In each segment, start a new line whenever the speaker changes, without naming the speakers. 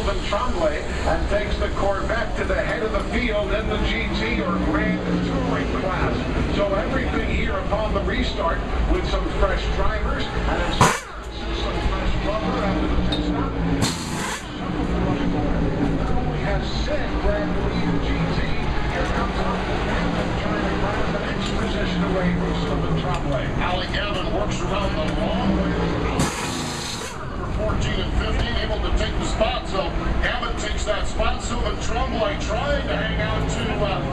Sylvain Tremblay and takes the Corvette to the head of the field in the GT or Grand Touring class. So everything here upon the restart with some fresh drivers and some fresh rubber after the pit stop. Not only has Sid grabbed the lead in GT, here comes Gavin trying to grab the next position away from Sylvain Tremblay.
Ali Gavin works around the long way. Number 14 and 15 able to take the spot, so Gavin takes that spot. Sylvain Tremblay trying to hang out to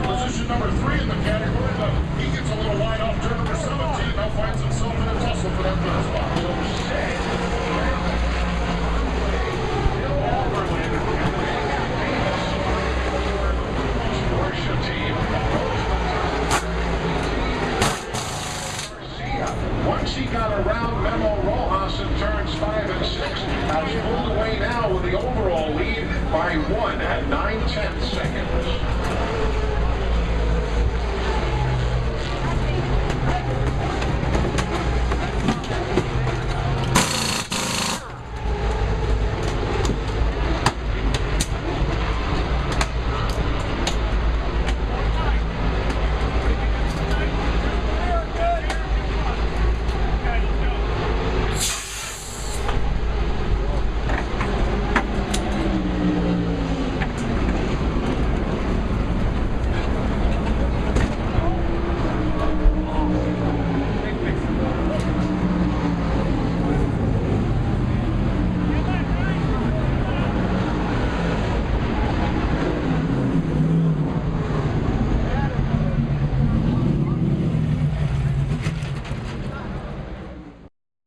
position number 3 in the category, but he gets a little wide off turn number 17. Now finds himself in a tussle for that third spot.
So Sid, Bill Overland, and the Porsche team. Once he got around Memo Rojas in turns 5 and 6, has pulled away now with the overall lead by 1 at 9/10 seconds.